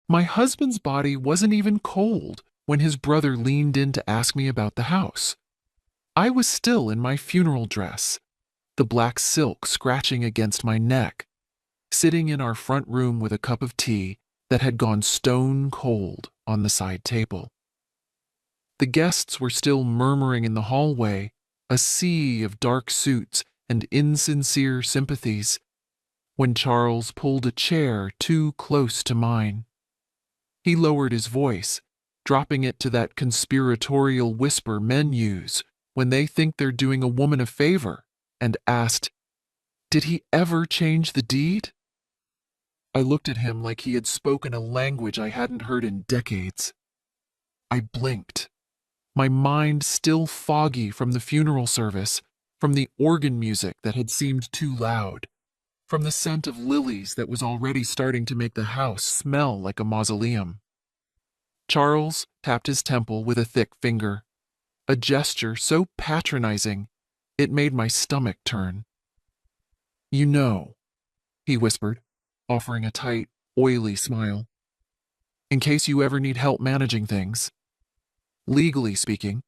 My husband's body wasn't even cold when his brother leaned in to ask me about the house. I was still in my funeral dress, the black silk scratching against my neck, sitting in our front room with a cup of tea that had gone stone cold on the side table. The guests were still murmuring in the hallway, a sea of dark suits and insincere sympathies, when Charles pulled a chair too close to mine. He lowered his voice, dropping it to that conspiratorial whisper men use when they think they're doing a woman a favor, and asked, "Did he ever change the deed?" I looked at him like he had spoken a language I hadn't heard in decades. I blinked, my mind still foggy from the funeral service, from the organ music that had seemed too loud, from the scent of lilies that was already starting to make the house smell like a mausoleum. Charles tapped his temple with a thick finger, a gesture so patronizing it made my stomach turn. "You know," he whispered, offering a tight, oily smile, "in case you ever need help managing things. Legally speaking,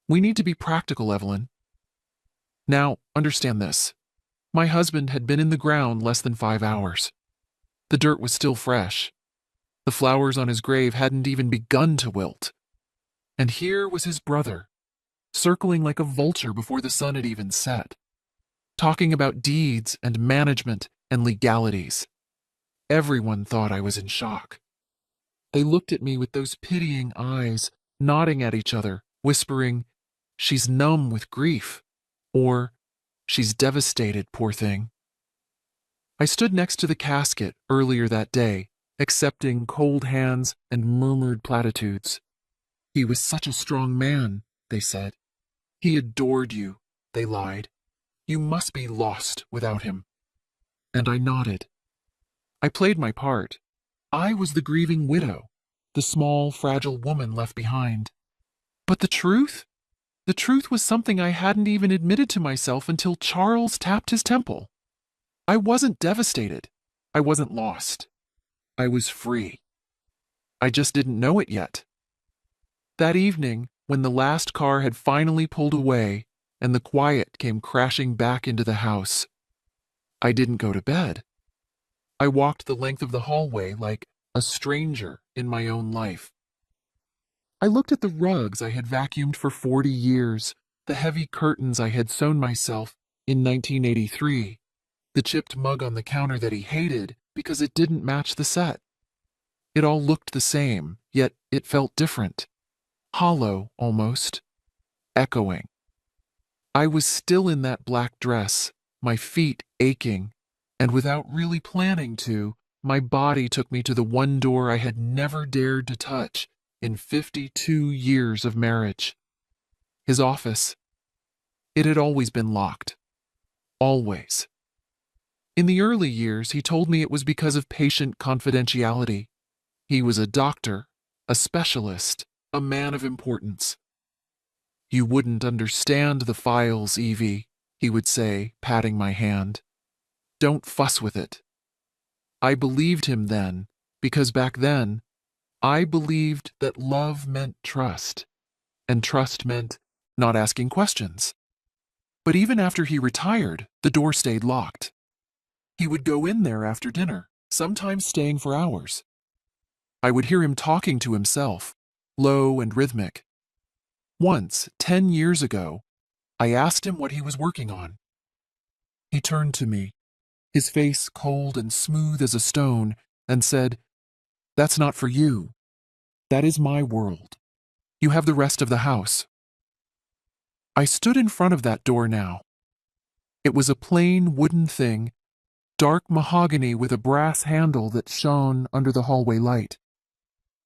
we need to be practical, Evelyn. Now, understand this. My husband had been in the ground less than 5 hours. The dirt was still fresh. The flowers on his grave hadn't even begun to wilt. And here was his brother, circling like a vulture before the sun had even set, talking about deeds and management and legalities. Everyone thought I was in shock. They looked at me with those pitying eyes, nodding at each other, whispering, "She's numb with grief," or "She's devastated, poor thing." I stood next to the casket earlier that day, accepting cold hands and murmured platitudes. "He was such a strong man," they said. "He adored you," they lied. "You must be lost without him." And I nodded. I played my part. I was the grieving widow, the small, fragile woman left behind. But the truth? The truth was something I hadn't even admitted to myself until Charles tapped his temple. I wasn't devastated. I wasn't lost. I was free. I just didn't know it yet. That evening, when the last car had finally pulled away and the quiet came crashing back into the house, I didn't go to bed. I walked the length of the hallway like a stranger in my own life. I looked at the rugs I had vacuumed for 40 years, the heavy curtains I had sewn myself in 1983, the chipped mug on the counter that he hated because it didn't match the set. It all looked the same, yet it felt different. Hollow, almost. Echoing. I was still in that black dress, my feet aching, and without really planning to, my body took me to the one door I had never dared to touch in 52 years of marriage. His office. It had always been locked. Always. In the early years, he told me it was because of patient confidentiality. He was a doctor, a specialist, a man of importance. "You wouldn't understand the files, Evie," he would say, patting my hand. "Don't fuss with it." I believed him then, because back then, I believed that love meant trust, and trust meant not asking questions. But even after he retired, the door stayed locked. He would go in there after dinner, sometimes staying for hours. I would hear him talking to himself, low and rhythmic. Once, 10 years ago, I asked him what he was working on. He turned to me, his face cold and smooth as a stone, and said, "That's not for you. That is my world. You have the rest of the house." I stood in front of that door now. It was a plain wooden thing, dark mahogany with a brass handle that shone under the hallway light.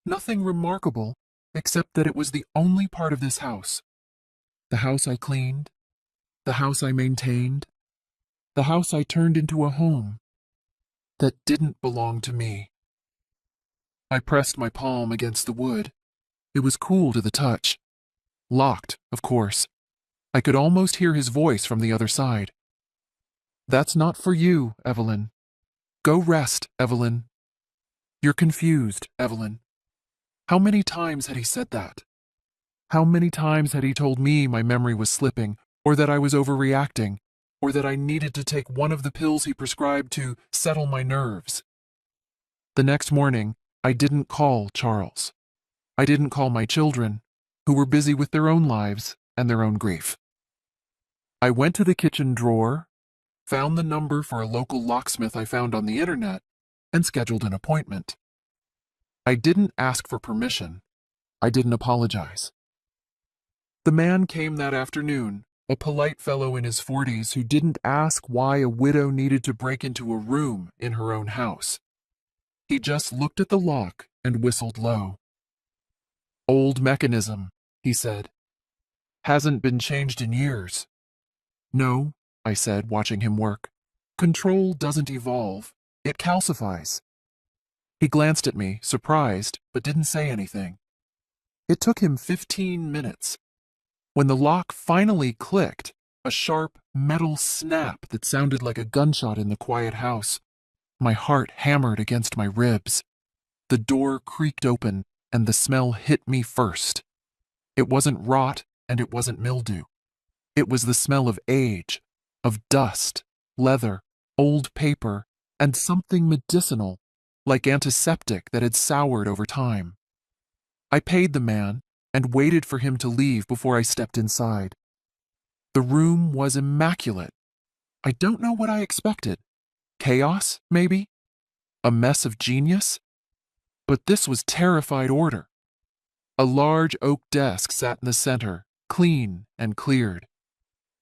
Nothing remarkable, except that it was the only part of this house. The house I cleaned, the house I maintained, the house I turned into a home that didn't belong to me. I pressed my palm against the wood. It was cool to the touch. Locked, of course. I could almost hear his voice from the other side. "That's not for you, Evelyn. Go rest, Evelyn." You're confused, Evelyn. How many times had he said that? How many times had he told me my memory was slipping, or that I was overreacting, or that I needed to take one of the pills he prescribed to settle my nerves? The next morning, I didn't call Charles. I didn't call my children, who were busy with their own lives and their own grief. I went to the kitchen drawer, found the number for a local locksmith I found on the internet, and scheduled an appointment. I didn't ask for permission. I didn't apologize. The man came that afternoon, a polite fellow in his 40s who didn't ask why a widow needed to break into a room in her own house. He just looked at the lock and whistled low. "Old mechanism," he said. "Hasn't been changed in years." "No," I said, watching him work. "Control doesn't evolve. It calcifies." He glanced at me, surprised, but didn't say anything. It took him 15 minutes. When the lock finally clicked, a sharp metal snap that sounded like a gunshot in the quiet house, my heart hammered against my ribs. The door creaked open, and the smell hit me first. It wasn't rot, and it wasn't mildew. It was the smell of age, of dust, leather, old paper, and something medicinal, like antiseptic that had soured over time. I paid the man and waited for him to leave before I stepped inside. The room was immaculate. I don't know what I expected. Chaos, maybe? A mess of genius? But this was terrified order. A large oak desk sat in the center, clean and cleared.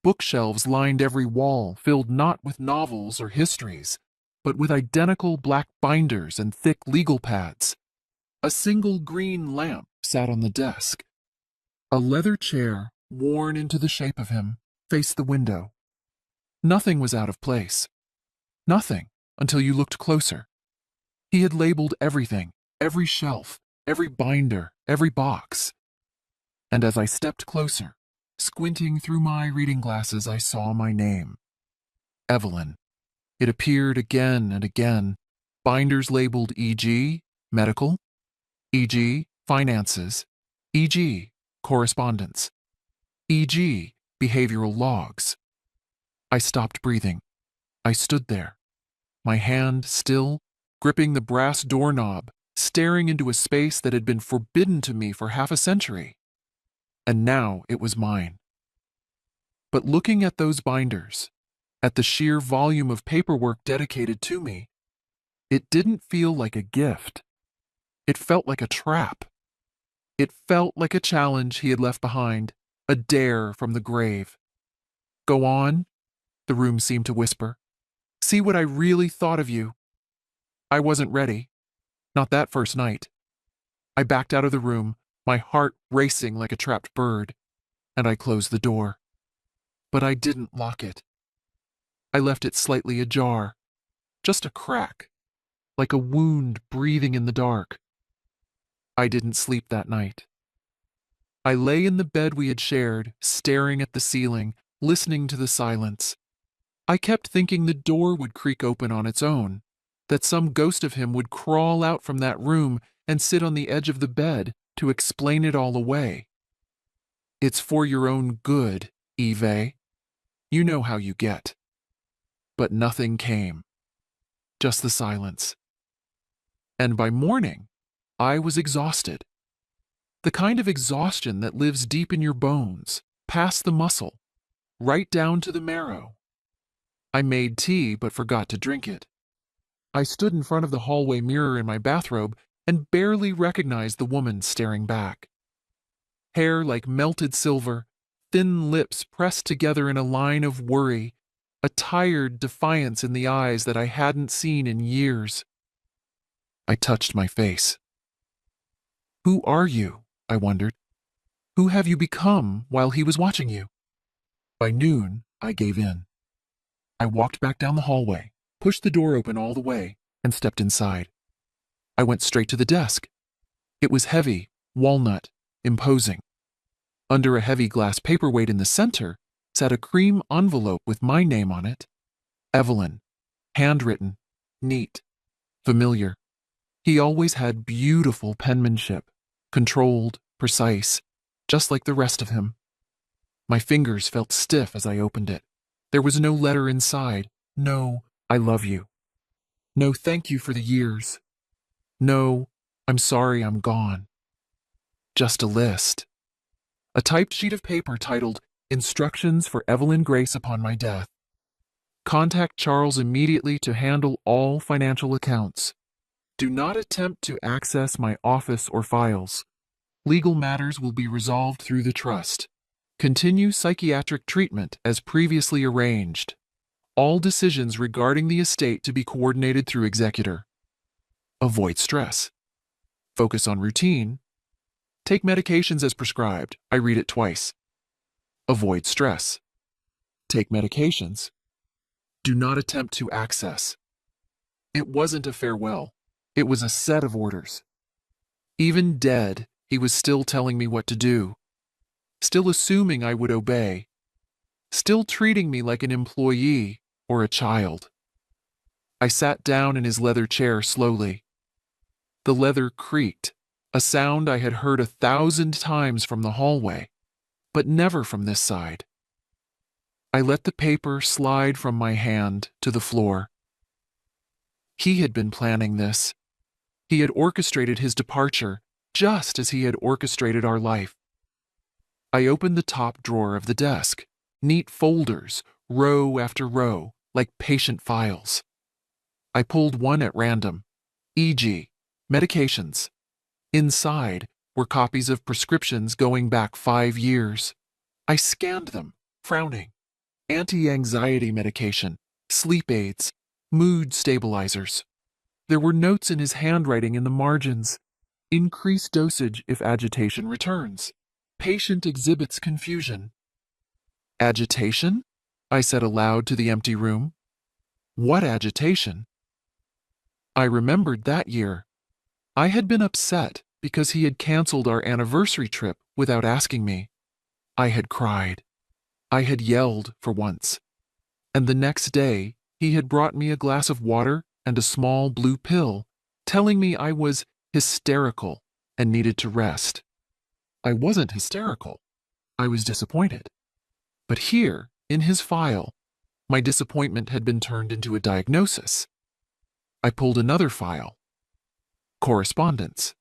Bookshelves lined every wall, filled not with novels or histories, but with identical black binders and thick legal pads. A single green lamp sat on the desk. A leather chair, worn into the shape of him, faced the window. Nothing was out of place. Nothing, until you looked closer. He had labeled everything, every shelf, every binder, every box. And as I stepped closer, squinting through my reading glasses, I saw my name. Evelyn. It appeared again and again. Binders labeled E.g., medical, E.g., finances, E.g., correspondence, E.g., behavioral logs. I stopped breathing. I stood there, my hand still, gripping the brass doorknob, staring into a space that had been forbidden to me for half a century. And now it was mine. But looking at those binders, at the sheer volume of paperwork dedicated to me, it didn't feel like a gift. It felt like a trap. It felt like a challenge he had left behind, a dare from the grave. "Go on," the room seemed to whisper. "See what I really thought of you." I wasn't ready. Not that first night. I backed out of the room, my heart racing like a trapped bird, and I closed the door. But I didn't lock it. I left it slightly ajar, just a crack, like a wound breathing in the dark. I didn't sleep that night. I lay in the bed we had shared, staring at the ceiling, listening to the silence. I kept thinking the door would creak open on its own, that some ghost of him would crawl out from that room and sit on the edge of the bed to explain it all away. It's for your own good, Eve. You know how you get. But nothing came. Just the silence. And by morning, I was exhausted. The kind of exhaustion that lives deep in your bones, past the muscle, right down to the marrow. I made tea but forgot to drink it. I stood in front of the hallway mirror in my bathrobe and barely recognized the woman staring back. Hair like melted silver, thin lips pressed together in a line of worry, a tired defiance in the eyes that I hadn't seen in years. I touched my face. "Who are you?" I wondered. "Who have you become while he was watching you?" By noon, I gave in. I walked back down the hallway, pushed the door open all the way, and stepped inside. I went straight to the desk. It was heavy, walnut, imposing. Under a heavy glass paperweight in the center sat a cream envelope with my name on it. Evelyn. Handwritten. Neat. Familiar. He always had beautiful penmanship, controlled, precise, just like the rest of him. My fingers felt stiff as I opened it. There was no letter inside. No, "I love you." No, "Thank you for the years." No, "I'm sorry I'm gone." Just a list. A typed sheet of paper titled, "Instructions for Evelyn Grace upon my death. Contact Charles immediately to handle all financial accounts. Do not attempt to access my office or files. Legal matters will be resolved through the trust. Continue psychiatric treatment as previously arranged. All decisions regarding the estate to be coordinated through executor. Avoid stress. Focus on routine. Take medications as prescribed. I read it twice. Avoid stress. Take medications. Do not attempt to access. It wasn't a farewell. It was a set of orders. Even dead, he was still telling me what to do. Still assuming I would obey. Still treating me like an employee or a child. I sat down in his leather chair slowly. The leather creaked, a sound I had heard 1,000 times from the hallway, but never from this side. I let the paper slide from my hand to the floor. He had been planning this. He had orchestrated his departure just as he had orchestrated our life. I opened the top drawer of the desk, neat folders, row after row, like patient files. I pulled one at random, e.g., medications. Inside were copies of prescriptions going back 5 years. I scanned them, frowning. Anti-anxiety medication, sleep aids, mood stabilizers. There were notes in his handwriting in the margins. Increase dosage if agitation returns. Patient exhibits confusion. Agitation? I said aloud to the empty room. What agitation? I remembered that year. I had been upset because he had canceled our anniversary trip without asking me. I had cried. I had yelled for once. And the next day, he had brought me a glass of water and a small blue pill, telling me I was hysterical and needed to rest. I wasn't hysterical. I was disappointed. But here, in his file, my disappointment had been turned into a diagnosis. I pulled another file. Correspondence.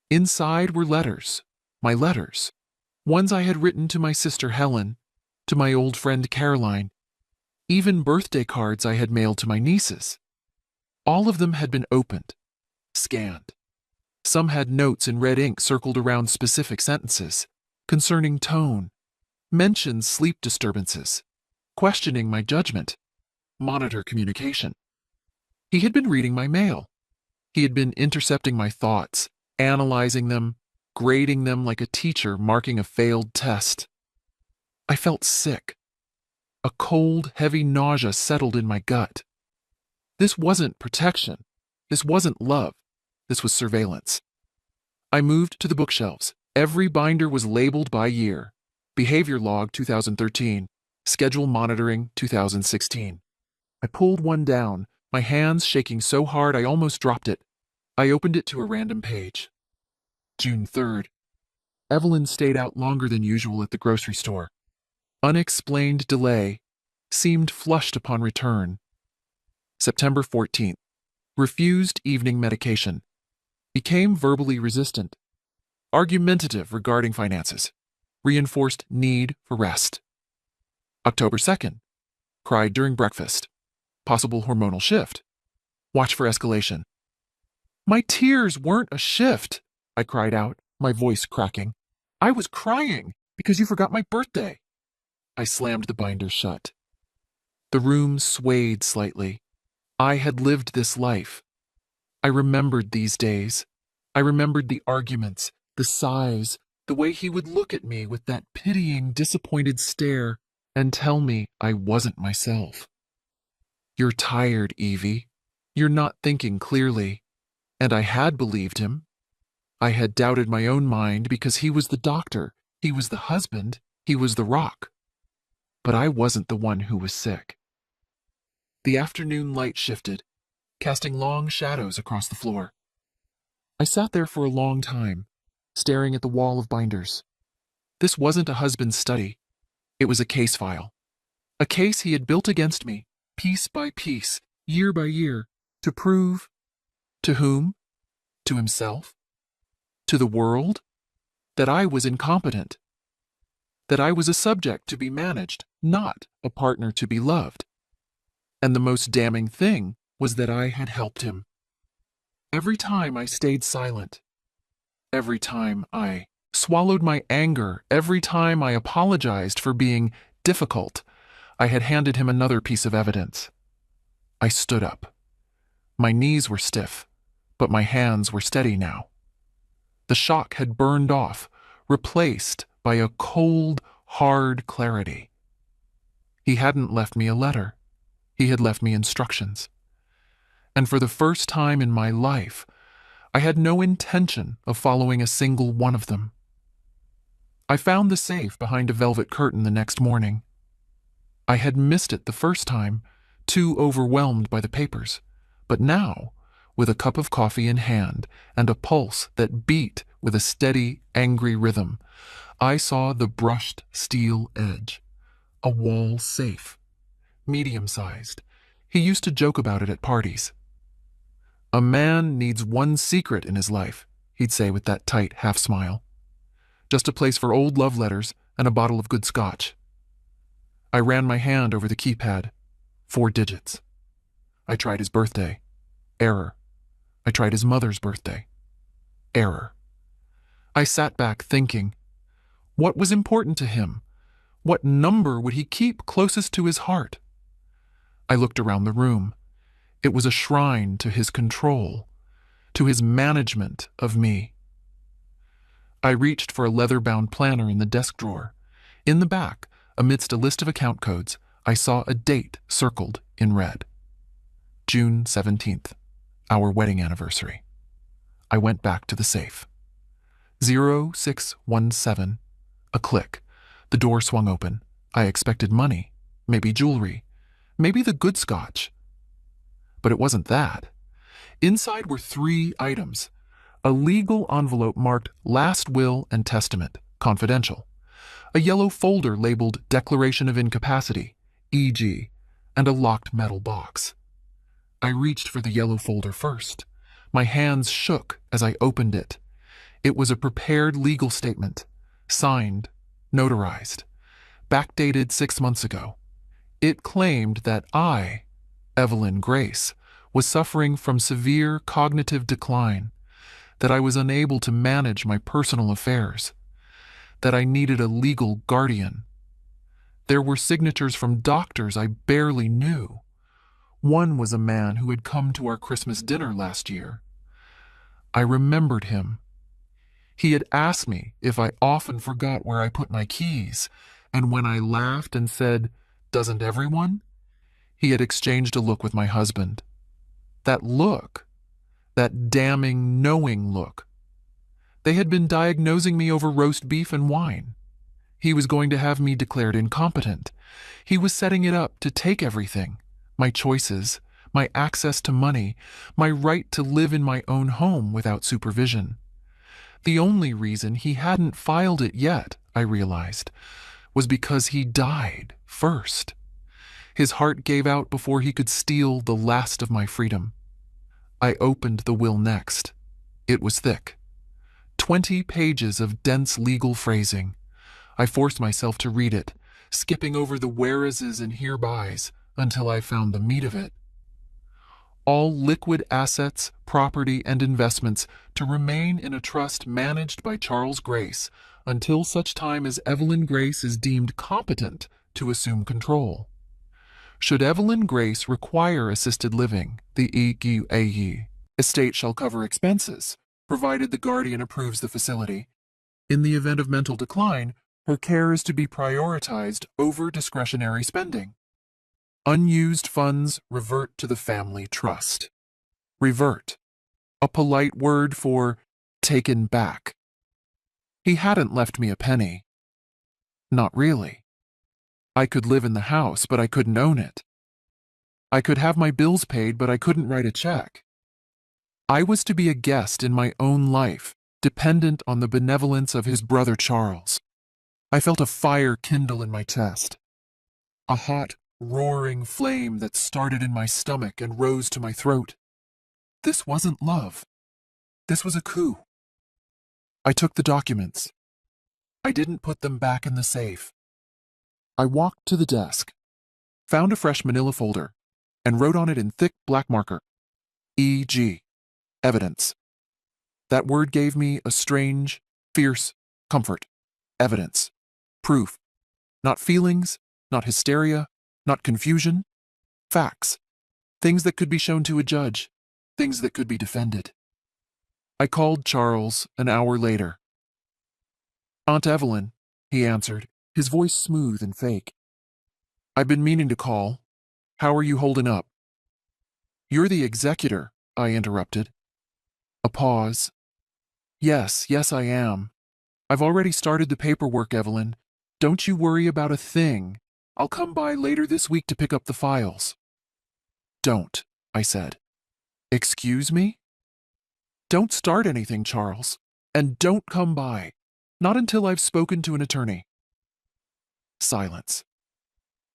Inside were letters, my letters, ones I had written to my sister Helen, to my old friend Caroline, even birthday cards I had mailed to my nieces. All of them had been opened, scanned. Some had notes in red ink circled around specific sentences, concerning tone, mentioned sleep disturbances, questioning my judgment, monitor communication. He had been reading my mail. He had been intercepting my thoughts, analyzing them, grading them like a teacher marking a failed test. I felt sick. A cold, heavy nausea settled in my gut. This wasn't protection. This wasn't love. This was surveillance. I moved to the bookshelves. Every binder was labeled by year. Behavior log 2013. Schedule monitoring 2016. I pulled one down, my hands shaking so hard I almost dropped it. I opened it to a random page. June 3rd. Evelyn stayed out longer than usual at the grocery store. Unexplained delay. Seemed flushed upon return. September 14th. Refused evening medication. Became verbally resistant. Argumentative regarding finances. Reinforced need for rest. October 2nd. Cried during breakfast. Possible hormonal shift. Watch for escalation. My tears weren't a shift, I cried out, my voice cracking. I was crying because you forgot my birthday. I slammed the binder shut. The room swayed slightly. I had lived this life. I remembered these days. I remembered the arguments, the sighs, the way he would look at me with that pitying, disappointed stare and tell me I wasn't myself. You're tired, Evie. You're not thinking clearly. And I had believed him. I had doubted my own mind because he was the doctor, he was the husband, he was the rock. But I wasn't the one who was sick. The afternoon light shifted, casting long shadows across the floor. I sat there for a long time, staring at the wall of binders. This wasn't a husband's study. It was a case file. A case he had built against me, piece by piece, year by year, to prove to whom? To himself? To the world? That I was incompetent. That I was a subject to be managed, not a partner to be loved. And the most damning thing was that I had helped him. Every time I stayed silent, every time I swallowed my anger, every time I apologized for being difficult, I had handed him another piece of evidence. I stood up. My knees were stiff, but my hands were steady now. The shock had burned off, replaced by a cold, hard clarity. He hadn't left me a letter. He had left me instructions. And for the first time in my life, I had no intention of following a single one of them. I found the safe behind a velvet curtain the next morning. I had missed it the first time, too overwhelmed by the papers. But now, with a cup of coffee in hand and a pulse that beat with a steady, angry rhythm, I saw the brushed steel edge. A wall safe. Medium-sized. He used to joke about it at parties. "A man needs one secret in his life," he'd say with that tight half-smile. "Just a place for old love letters and a bottle of good scotch." I ran my hand over the keypad. 4 digits. I tried his birthday. Error. I tried his mother's birthday. Error. I sat back thinking, what was important to him? What number would he keep closest to his heart? I looked around the room. It was a shrine to his control, to his management of me. I reached for a leather-bound planner in the desk drawer. In the back, amidst a list of account codes, I saw a date circled in red. June 17th, our wedding anniversary. I went back to the safe. 0617. A click. The door swung open. I expected money, maybe jewelry, maybe the good scotch. But it wasn't that. Inside were 3 items. A legal envelope marked Last Will and Testament, confidential. A yellow folder labeled Declaration of Incapacity, EG, and a locked metal box. I reached for the yellow folder first. My hands shook as I opened it. It was a prepared legal statement, signed, notarized, backdated 6 months ago. It claimed that I, Evelyn Grace, was suffering from severe cognitive decline, that I was unable to manage my personal affairs, that I needed a legal guardian. There were signatures from doctors I barely knew. One was a man who had come to our Christmas dinner last year. I remembered him. He had asked me if I often forgot where I put my keys, and when I laughed and said, "Doesn't everyone?" he had exchanged a look with my husband. That look, that damning, knowing look. They had been diagnosing me over roast beef and wine. He was going to have me declared incompetent. He was setting it up to take everything, my choices, my access to money, my right to live in my own home without supervision. The only reason he hadn't filed it yet, I realized, was because he died first. His heart gave out before he could steal the last of my freedom. I opened the will next. It was thick. 20 pages of dense legal phrasing. I forced myself to read it, skipping over the whereases and herebys until I found the meat of it. All liquid assets, property, and investments to remain in a trust managed by Charles Grace until such time as Evelyn Grace is deemed competent to assume control. Should Evelyn Grace require assisted living, the EQAE estate shall cover expenses, provided the guardian approves the facility. In the event of mental decline, her care is to be prioritized over discretionary spending. Unused funds revert to the family trust. Revert. A polite word for taken back. He hadn't left me a penny. Not really. I could live in the house, but I couldn't own it. I could have my bills paid, but I couldn't write a check. I was to be a guest in my own life, dependent on the benevolence of his brother Charles. I felt a fire kindle in my chest, a hot, roaring flame that started in my stomach and rose to my throat. This wasn't love. This was a coup. I took the documents. I didn't put them back in the safe. I walked to the desk, found a fresh manila folder, and wrote on it in thick black marker, E.G., evidence. That word gave me a strange, fierce comfort. Evidence. Proof. Not feelings, not hysteria, not confusion. Facts. Things that could be shown to a judge. Things that could be defended. I called Charles an hour later. "Aunt Evelyn," he answered, his voice smooth and fake. "I've been meaning to call. How are you holding up?" "You're the executor," I interrupted. A pause. Yes, I am. I've already started the paperwork, Evelyn. Don't you worry about a thing. I'll come by later this week to pick up the files." "Don't," I said. "Excuse me?" "Don't start anything, Charles. And don't come by. Not until I've spoken to an attorney." Silence.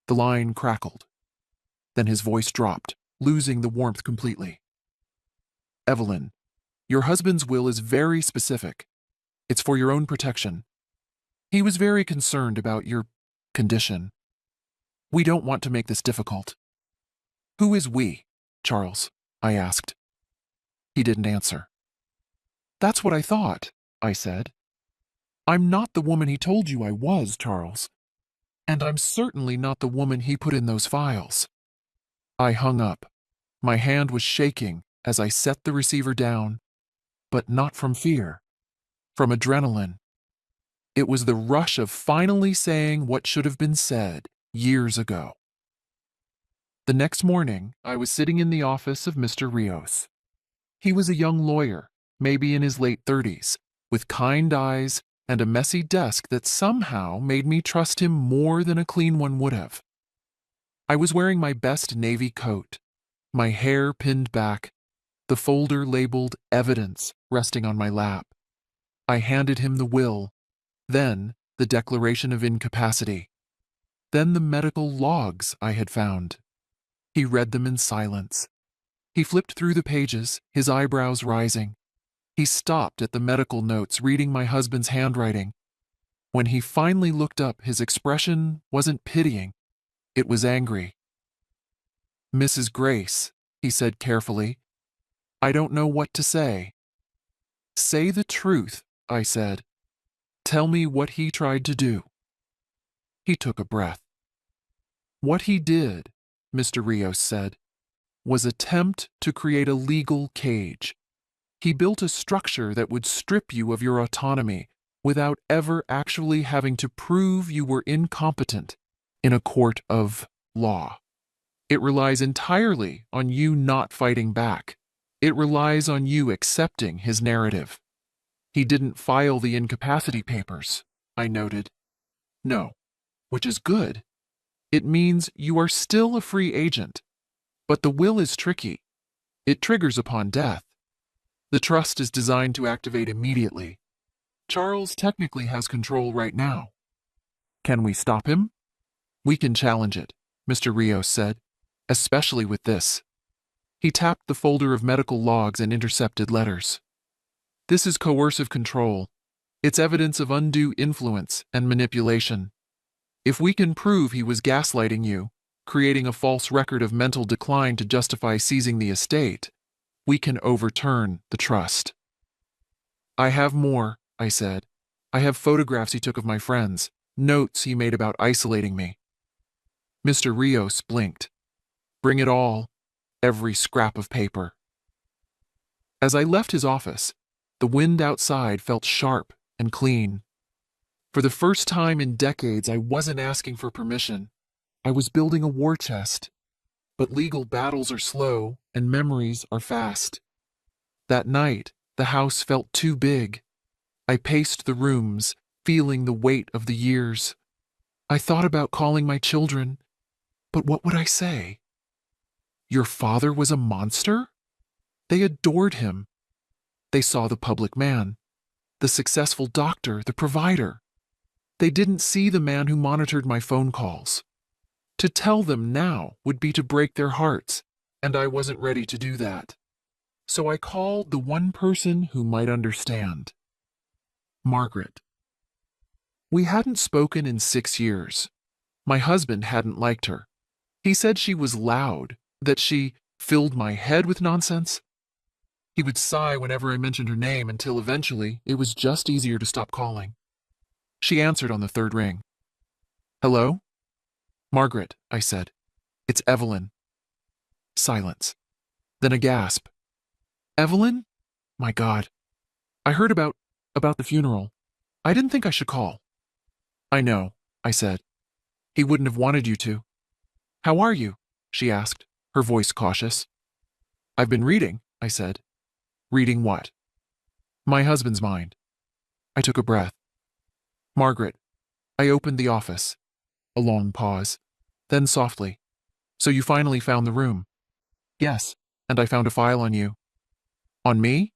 The line crackled. Then his voice dropped, losing the warmth completely. "Evelyn, your husband's will is very specific. It's for your own protection. He was very concerned about your condition. We don't want to make this difficult." "Who is we, Charles?" I asked. He didn't answer. "That's what I thought," I said. "I'm not the woman he told you I was, Charles. And I'm certainly not the woman he put in those files." I hung up. My hand was shaking as I set the receiver down, but not from fear, from adrenaline. It was the rush of finally saying what should have been said years ago. The next morning, I was sitting in the office of Mr. Rios. He was a young lawyer, maybe in his late 30s, with kind eyes and a messy desk that somehow made me trust him more than a clean one would have. I was wearing my best navy coat, my hair pinned back, the folder labeled Evidence resting on my lap. I handed him the will, then the declaration of incapacity, then the medical logs I had found. He read them in silence. He flipped through the pages, his eyebrows rising. He stopped at the medical notes, reading my husband's handwriting. When he finally looked up, his expression wasn't pitying. It was angry. "Mrs. Grace," he said carefully, "I don't know what to say." "Say the truth," I said. "Tell me what he tried to do." He took a breath. "What he did," Mr. Rios said, "was attempt to create a legal cage. He built a structure that would strip you of your autonomy without ever actually having to prove you were incompetent in a court of law. It relies entirely on you not fighting back. It relies on you accepting his narrative." "He didn't file the incapacity papers," I noted. "No, which is good. It means you are still a free agent. But the will is tricky. It triggers upon death. The trust is designed to activate immediately. Charles technically has control right now. Can we stop him?" "We can challenge it," Mr. Rios said, "especially with this." He tapped the folder of medical logs and intercepted letters. "This is coercive control. It's evidence of undue influence and manipulation. If we can prove he was gaslighting you, creating a false record of mental decline to justify seizing the estate, we can overturn the trust." "I have more," I said. "I have photographs he took of my friends, notes he made about isolating me." Mr. Rios blinked. "Bring it all, every scrap of paper." As I left his office, the wind outside felt sharp and clean. For the first time in decades, I wasn't asking for permission. I was building a war chest. But legal battles are slow and memories are fast. That night, the house felt too big. I paced the rooms, feeling the weight of the years. I thought about calling my children, but what would I say? "Your father was a monster?" They adored him. They saw the public man, the successful doctor, the provider. They didn't see the man who monitored my phone calls. To tell them now would be to break their hearts, and I wasn't ready to do that. So I called the one person who might understand. Margaret. We hadn't spoken in 6 years. My husband hadn't liked her. He said she was loud, that she filled my head with nonsense. He would sigh whenever I mentioned her name until eventually it was just easier to stop calling. She answered on the third ring. Hello? Margaret, I said. It's Evelyn. Silence. Then a gasp. Evelyn? My God. I heard about the funeral. I didn't think I should call. I know, I said. He wouldn't have wanted you to. How are you? She asked, her voice cautious. I've been reading, I said. Reading what? My husband's mind. I took a breath. Margaret. I opened the office. A long pause. Then softly. So you finally found the room? Yes, and I found a file on you. On me?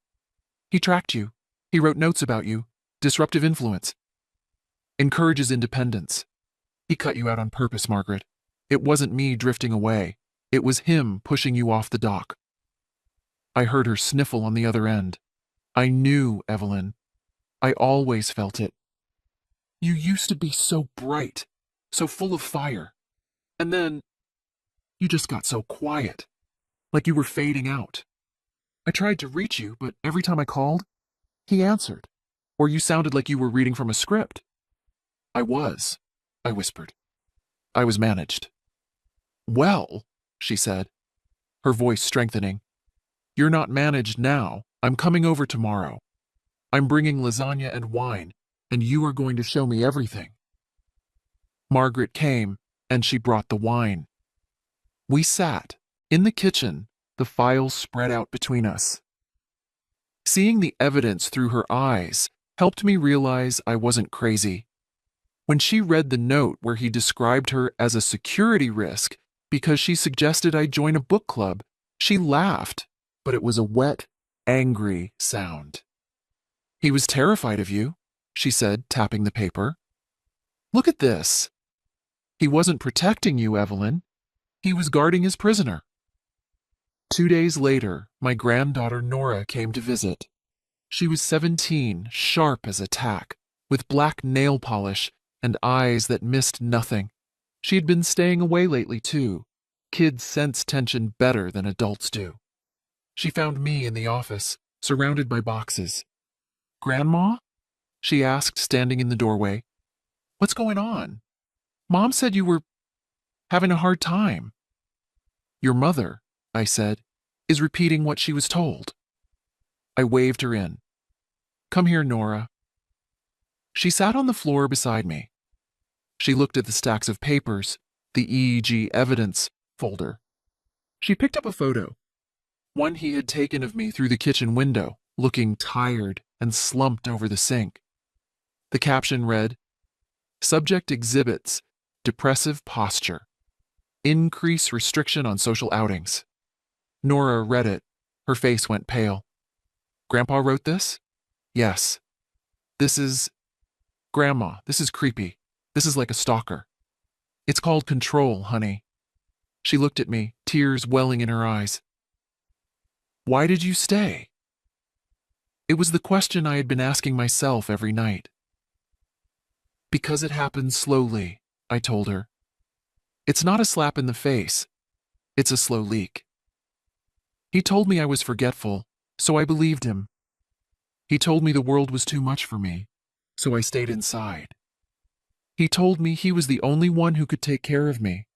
He tracked you. He wrote notes about you. Disruptive influence. Encourages independence. He cut you out on purpose, Margaret. It wasn't me drifting away. It was him pushing you off the dock. I heard her sniffle on the other end. I knew, Evelyn. I always felt it. You used to be so bright, so full of fire. And then you just got so quiet, like you were fading out. I tried to reach you, but every time I called, he answered, or you sounded like you were reading from a script. I whispered. I was managed. Well, she said, her voice strengthening. You're not managed now. I'm coming over tomorrow. I'm bringing lasagna and wine, and you are going to show me everything. Margaret came, and she brought the wine. We sat, in the kitchen, the files spread out between us. Seeing the evidence through her eyes helped me realize I wasn't crazy. When she read the note where he described her as a security risk because she suggested I join a book club, she laughed, but it was a wet, angry sound. He was terrified of you, she said, tapping the paper. Look at this. He wasn't protecting you, Evelyn. He was guarding his prisoner. 2 days later, my granddaughter Nora came to visit. She was 17, sharp as a tack, with black nail polish and eyes that missed nothing. She had been staying away lately, too. Kids sense tension better than adults do. She found me in the office, surrounded by boxes. Grandma? She asked, standing in the doorway. What's going on? Mom said you were having a hard time. Your mother, I said, is repeating what she was told. I waved her in. Come here, Nora. She sat on the floor beside me. She looked at the stacks of papers, the EEG evidence folder. She picked up a photo, one he had taken of me through the kitchen window, looking tired and slumped over the sink. The caption read, Subject exhibits depressive posture. Increase restriction on social outings. Nora read it. Her face went pale. Grandpa wrote this? Yes. Grandma, this is creepy. This is like a stalker. It's called control, honey. She looked at me, tears welling in her eyes. Why did you stay? It was the question I had been asking myself every night. Because it happened slowly, I told her. It's not a slap in the face. It's a slow leak. He told me I was forgetful, so I believed him. He told me the world was too much for me, so I stayed inside. He told me he was the only one who could take care of me.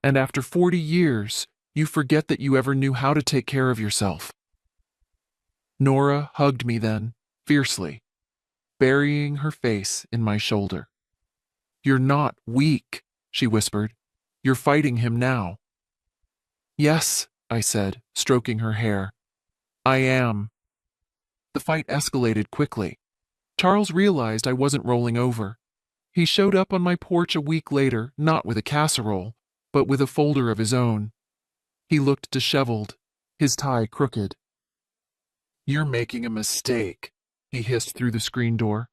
And after 40 years, you forget that you ever knew how to take care of yourself. Nora hugged me then, fiercely, burying her face in my shoulder. You're not weak, she whispered. You're fighting him now. Yes, I said, stroking her hair. I am. The fight escalated quickly. Charles realized I wasn't rolling over. He showed up on my porch a week later, not with a casserole, but with a folder of his own. He looked disheveled, his tie crooked. "You're making a mistake," he hissed through the screen door.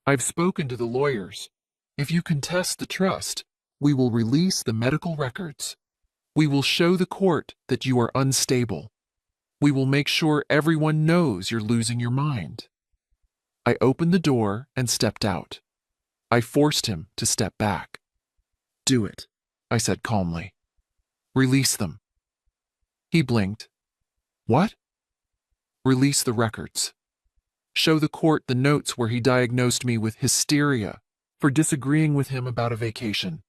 "I've spoken to the lawyers. If you contest the trust, we will release the medical records. We will show the court that you are unstable. We will make sure everyone knows you're losing your mind." I opened the door and stepped out. I forced him to step back. "Do it," I said calmly. "Release them." He blinked. "What?" "Release the records. Show the court the notes where he diagnosed me with hysteria for disagreeing with him about a vacation.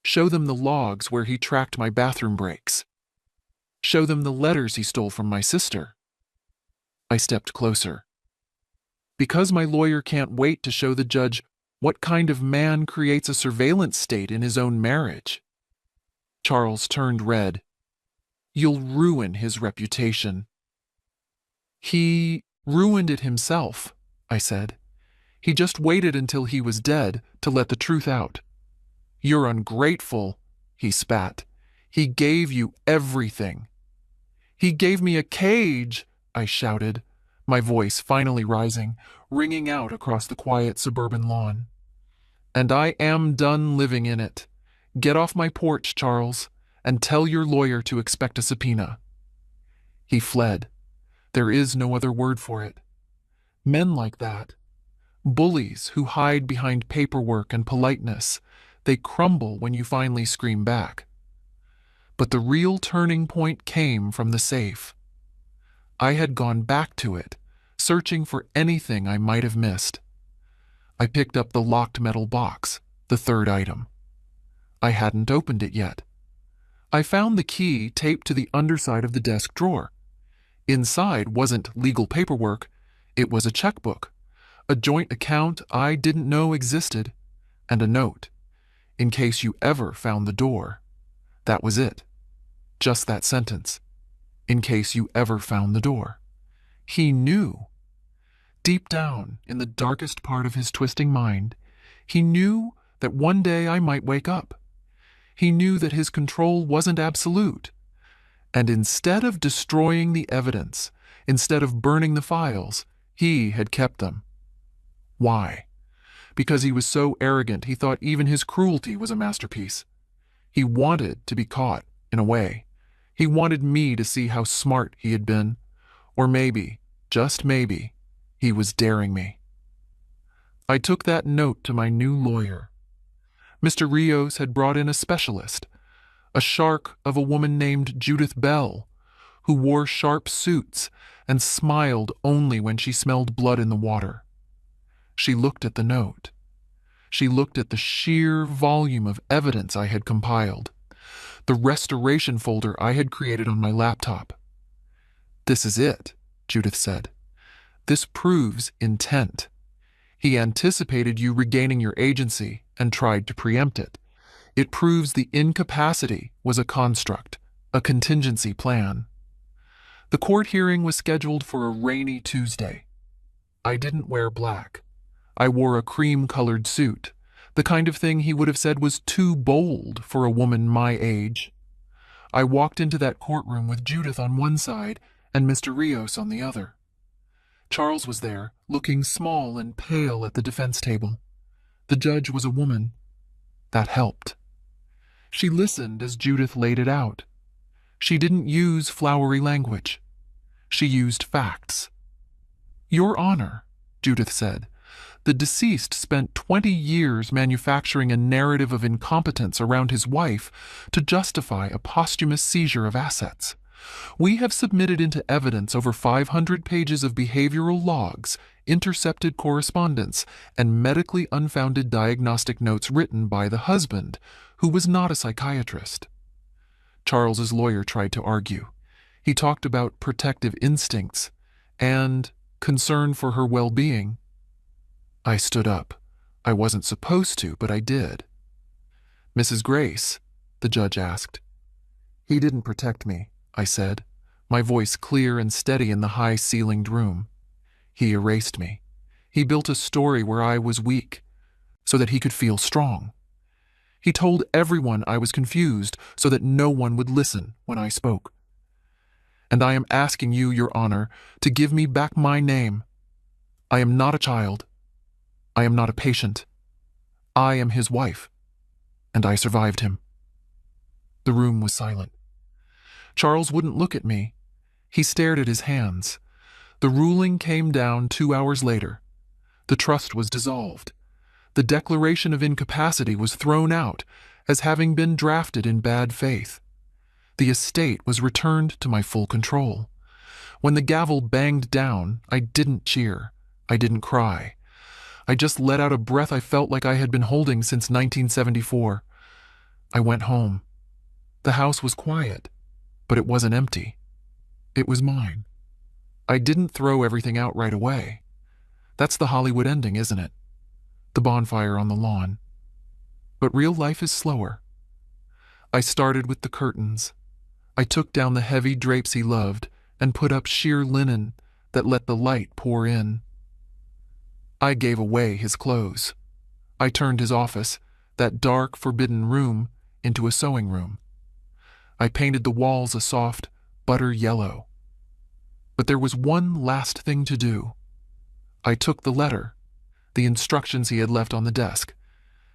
Show them the logs where he tracked my bathroom breaks. Show them the letters he stole from my sister." I stepped closer. "Because my lawyer can't wait to show the judge what kind of man creates a surveillance state in his own marriage." Charles turned red. "You'll ruin his reputation." "He ruined it himself," I said. "He just waited until he was dead to let the truth out." "You're ungrateful," he spat. "He gave you everything." "He gave me a cage," I shouted, my voice finally rising, ringing out across the quiet suburban lawn. "And I am done living in it. Get off my porch, Charles, and tell your lawyer to expect a subpoena." He fled. There is no other word for it. Men like that, bullies who hide behind paperwork and politeness, they crumble when you finally scream back. But the real turning point came from the safe. I had gone back to it, searching for anything I might have missed. I picked up the locked metal box, the third item. I hadn't opened it yet. I found the key taped to the underside of the desk drawer. Inside wasn't legal paperwork, it was a checkbook, a joint account I didn't know existed, and a note, "In case you ever found the door." That was it. Just that sentence. "In case you ever found the door." He knew. Deep down, in the darkest part of his twisting mind, he knew that one day I might wake up. He knew that his control wasn't absolute. And instead of destroying the evidence, instead of burning the files, he had kept them. Why? Because he was so arrogant he thought even his cruelty was a masterpiece. He wanted to be caught, in a way. He wanted me to see how smart he had been. Or maybe, just maybe, he was daring me. I took that note to my new lawyer. Mr. Rios had brought in a specialist, a shark of a woman named Judith Bell, who wore sharp suits and smiled only when she smelled blood in the water. She looked at the note. She looked at the sheer volume of evidence I had compiled, the restoration folder I had created on my laptop. "This is it," Judith said. "This proves intent. He anticipated you regaining your agency and tried to preempt it. It proves the incapacity was a construct, a contingency plan." The court hearing was scheduled for a rainy Tuesday. I didn't wear black. I wore a cream-colored suit, the kind of thing he would have said was too bold for a woman my age. I walked into that courtroom with Judith on one side and Mr. Rios on the other. Charles was there, looking small and pale at the defense table. The judge was a woman. That helped. She listened as Judith laid it out. She didn't use flowery language. She used facts. "Your Honor," Judith said, "the deceased spent 20 years manufacturing a narrative of incompetence around his wife to justify a posthumous seizure of assets. We have submitted into evidence over 500 pages of behavioral logs, intercepted correspondence, and medically unfounded diagnostic notes written by the husband, who was not a psychiatrist." Charles's lawyer tried to argue. He talked about protective instincts and concern for her well-being. I stood up. I wasn't supposed to, but I did. "Mrs. Grace?" the judge asked. "He didn't protect me," I said, my voice clear and steady in the high-ceilinged room. "He erased me. He built a story where I was weak, so that he could feel strong. He told everyone I was confused so that no one would listen when I spoke. and I am asking you, Your Honor, to give me back my name. I am not a child. I am not a patient. I am his wife, and I survived him." The room was silent. Charles wouldn't look at me. He stared at his hands. The ruling came down 2 hours later. The trust was dissolved. The declaration of incapacity was thrown out as having been drafted in bad faith. The estate was returned to my full control. When the gavel banged down, I didn't cheer. I didn't cry. I just let out a breath I felt like I had been holding since 1974. I went home. The house was quiet, but it wasn't empty. It was mine. I didn't throw everything out right away. That's the Hollywood ending, isn't it? The bonfire on the lawn. But real life is slower. I started with the curtains. I took down the heavy drapes he loved and put up sheer linen that let the light pour in. I gave away his clothes. I turned his office, that dark, forbidden room, into a sewing room. I painted the walls a soft, butter yellow. But there was one last thing to do. I took the letter, the instructions he had left on the desk,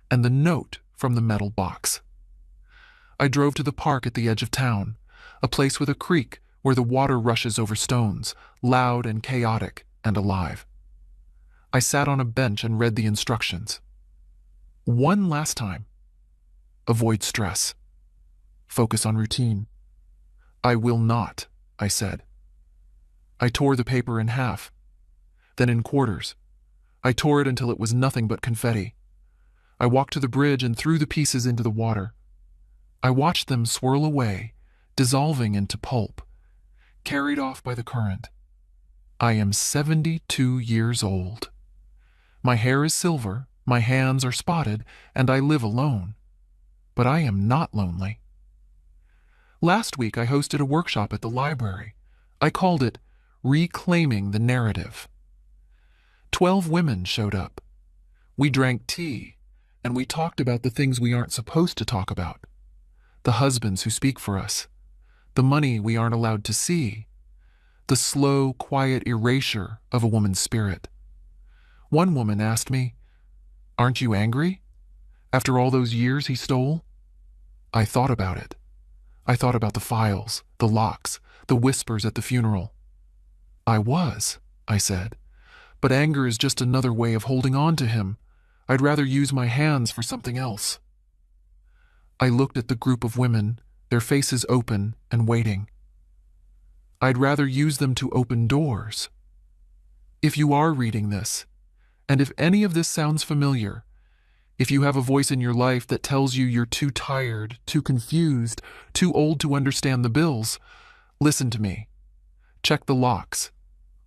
and the note from the metal box. I drove to the park at the edge of town, a place with a creek where the water rushes over stones, loud and chaotic and alive. I sat on a bench and read the instructions. One last time. Avoid stress. Focus on routine. I will not, I said. I tore the paper in half, then in quarters. I tore it until it was nothing but confetti. I walked to the bridge and threw the pieces into the water. I watched them swirl away, dissolving into pulp, carried off by the current. I am 72 years old. My hair is silver, my hands are spotted, and I live alone. But I am not lonely. Last week I hosted a workshop at the library. I called it Reclaiming the Narrative. 12 women showed up. We drank tea, and we talked about the things we aren't supposed to talk about. The husbands who speak for us. The money we aren't allowed to see. The slow, quiet erasure of a woman's spirit. One woman asked me, "Aren't you angry? After all those years he stole?" I thought about it. I thought about the files, the locks, the whispers at the funeral. I was, I said. But anger is just another way of holding on to him. I'd rather use my hands for something else. I looked at the group of women, their faces open and waiting. I'd rather use them to open doors. If you are reading this, and if any of this sounds familiar, if you have a voice in your life that tells you you're too tired, too confused, too old to understand the bills, listen to me. Check the locks.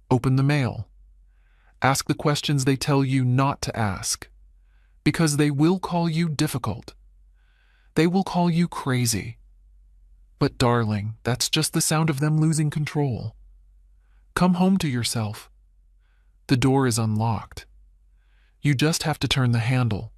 Open the mail. Ask the questions they tell you not to ask, because they will call you difficult. They will call you crazy. But darling, that's just the sound of them losing control. Come home to yourself. The door is unlocked. You just have to turn the handle.